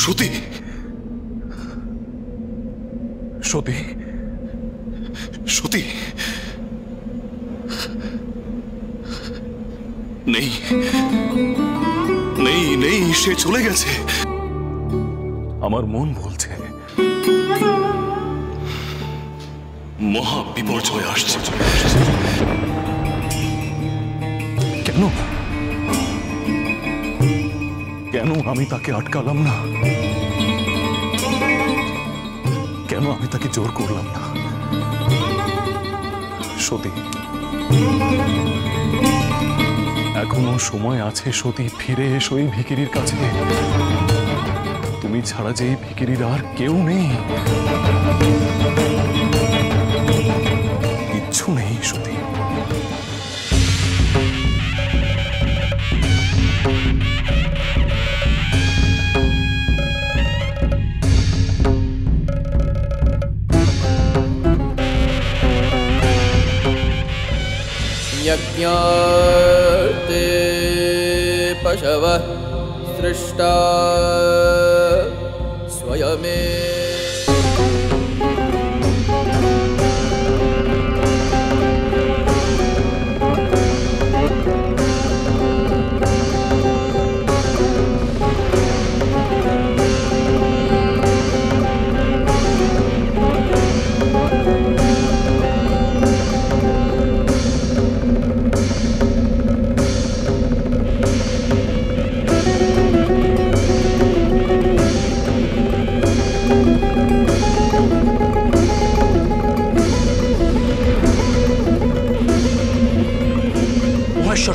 সতী, সতী, সতী নেই, নেই, নেই, সে চলে গেছে। আমার মন বলছে মহা বিপর্যয় আসছে। কেন কেন আমি তাকে আটকালাম না? কেন আমি তাকে জোর করলাম না? সতী, এখনো সময় আছে সতী, ফিরে এসো এই ভিখিরির কাছে। তুমি ছাড়া যে এই ভিখিরির আর কেউ নেই, কিচ্ছু নেই সতী। यज्ञार्थे पशवः सृष्टा स्वयमेव।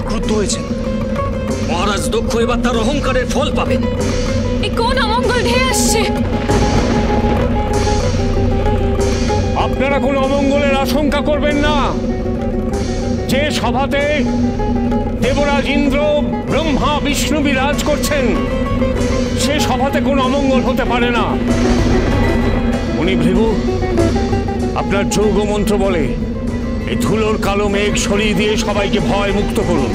ক্রুদ্ধ হয়েছে। মহারাজ দক্ষ এবার তার অহংকারের ফল পাবেন। এই কোন অমঙ্গল ঢেয়ে আসছে? আপনারা কোন অমঙ্গলের আশঙ্কা করবেন না। যে সভাতে দেবরাজ ইন্দ্র, ব্রহ্মা, বিষ্ণু বিরাজ করছেন, সে সভাতে কোন অমঙ্গল হতে পারে না। উনি ভৃগু, আপনার যোগ মন্ত্র বলে এই ধুলোর কালো মেঘ সরিয়ে দিয়ে সবাইকে ভয় মুক্ত করুন।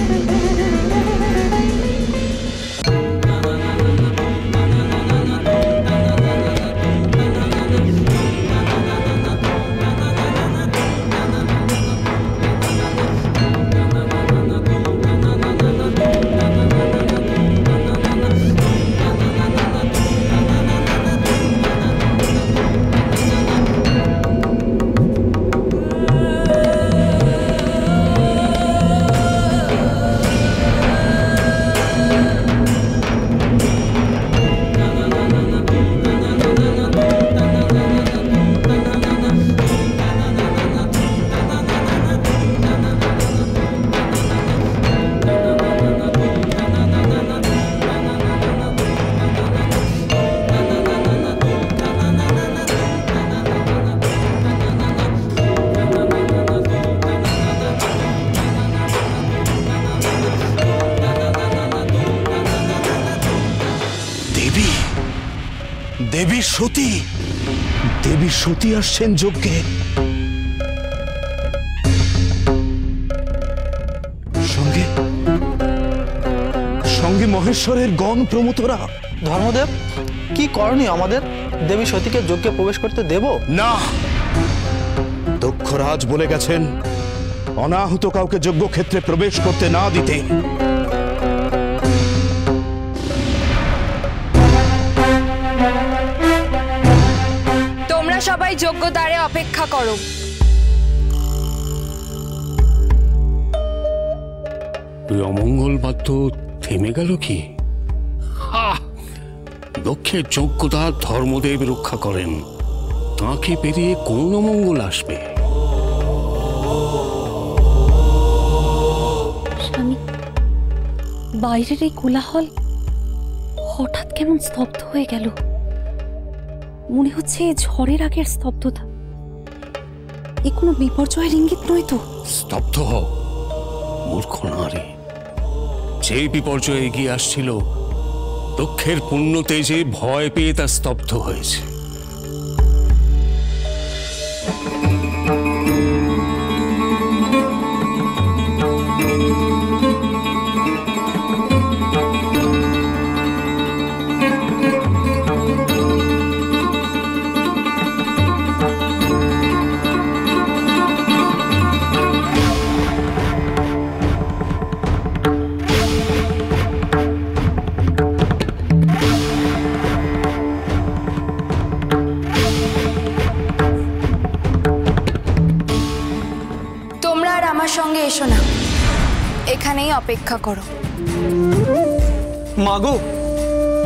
দেবী সতী, দেবী সতী আসছেন যজ্ঞে। সঙ্গে সঙ্গে মহেশ্বরের গণ প্রমোতরা। ধর্মদেব, কি করণীয় আমাদের? দেবী সতীকে যজ্ঞে প্রবেশ করতে দেব না। দক্ষরাজ বলে গেছেন অনাহুত কাউকে যজ্ঞক্ষেত্রে প্রবেশ করতে না দিতে। সবাই যোগ্য দ্বারে অপেক্ষা করো। অমঙ্গল বাদ্য থেমে গেল কি? দক্ষের যোগ্যতা ধর্মদেব রক্ষা করেন, তাকে পেরিয়ে কোন অমঙ্গল আসবে? স্বামী, বাইরের এই কোলাহল হঠাৎ কেমন স্তব্ধ হয়ে গেল। মনে হচ্ছে ঝড়ের আগের স্তব্ধতা। এ কোনো বিপর্যয়ের ইঙ্গিত নয় তো? স্তব্ধ হও মূর্খ নারী। যে বিপর্যয় এগিয়ে আসছিল, দক্ষের পুণ্য তেজে ভয় পেয়ে তা স্তব্ধ হয়েছে। আর আমার সঙ্গে এসো না, এখানেই অপেক্ষা করো। মাগো,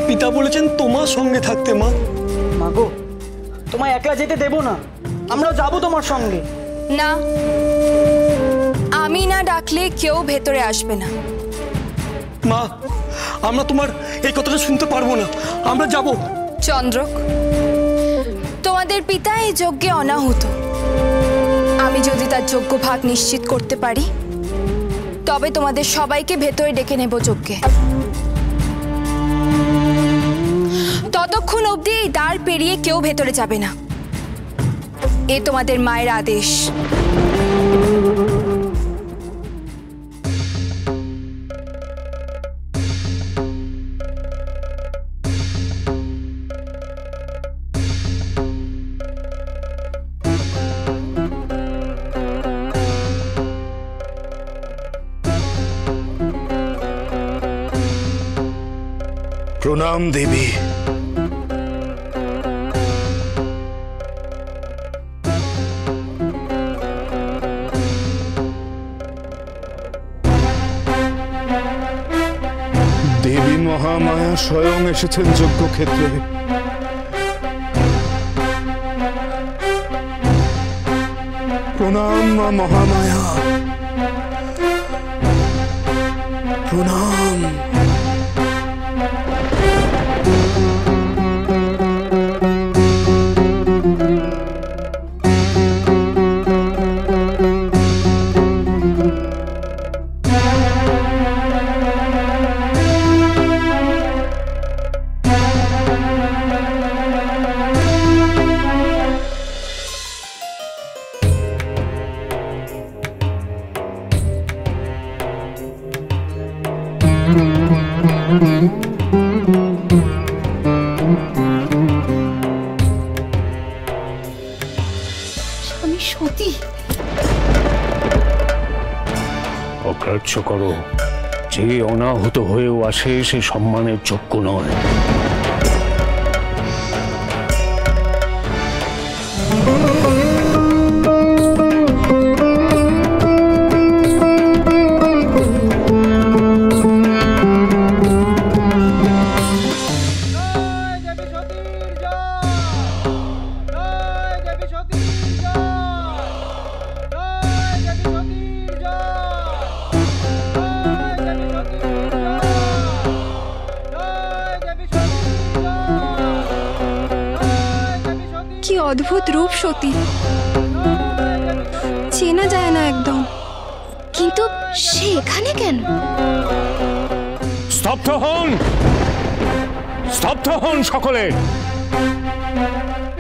পিতা বলেছেন তোমার সঙ্গে থাকতে। মা, মাগো, তোমায় একলা যেতে দেবো না, আমরা যাবো তোমার সঙ্গে। না, আমি না ডাকলে কেউ ভেতরে আসবে না। মা, আমরা তোমার এই কথাটা শুনতে পারবো না, আমরা যাব। চন্দ্রক, তোমাদের পিতা এই যজ্ঞে অনাহুত। আমি যদি তার যজ্ঞ ভাগ নিশ্চিত করতে পারি তবে তোমাদের সবাইকে ভেতরে ডেকে নেব যজ্ঞে। ততক্ষণ অবধি এই দ্বার পেরিয়ে কেউ ভেতরে যাবে না, এ তোমাদের মায়ের আদেশ। প্রণাম দেবী। দেবী মহামায়া স্বয়ং এসেছেন যজ্ঞক্ষেত্রে। প্রণাম মা মহামায়া, প্রণাম। স্বামী সতী, অগ্রাহ্য করো। যে অনাহুত হয়েও আসে সে সম্মানের যোগ্য নয়। কি অদ্ভুত রূপ সতী, চেনা যায় না একদম। কিন্তু সে এখানে কেন? স্তব্ধ হন, স্তব্ধ হন সকলে।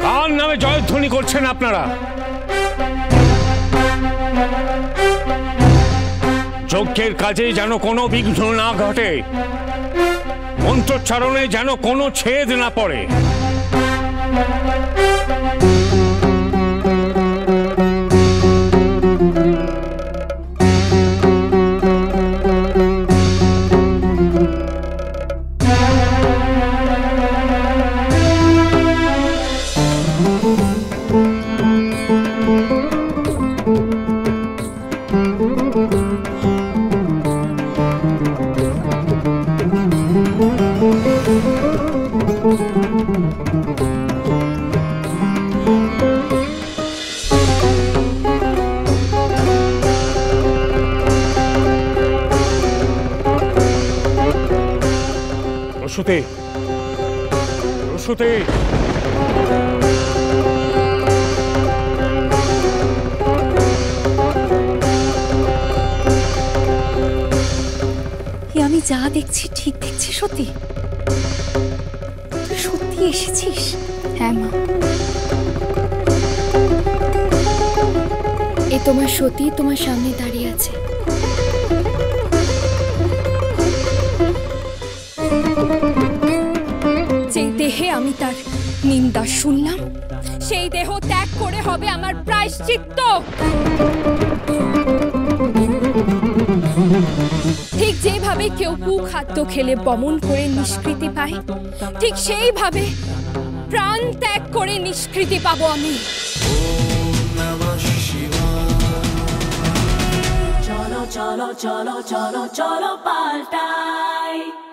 কার নামে জয়ধ্বনি করছেন আপনারা? যজ্ঞের কাজে যেন কোনো বিঘ্ন না ঘটে, মন্ত্রোচ্চারণে যেন কোনো ছেদ না পড়ে। প্রসূতি, প্রসূতি, আমি যা দেখছি ঠিক দেখছি সতী? তুই সত্যি এসেছিস? হ্যাঁ মা, এ তোমার সতী তোমার সামনে দাঁড়িয়ে আছে। যে দেহে আমি তার নিন্দা শুনলাম, সেই দেহ ত্যাগ করে হবে আমার প্রায়শ্চিত্ত। ঠিক যেভাবে কেউ কুখাদ্য খেলে বমন করে নিষ্কৃতি পায়, ঠিক সেইভাবে প্রাণ ত্যাগ করে নিষ্কৃতি পাবো আমি। cholo, cholo, cholo, cholo, paltai.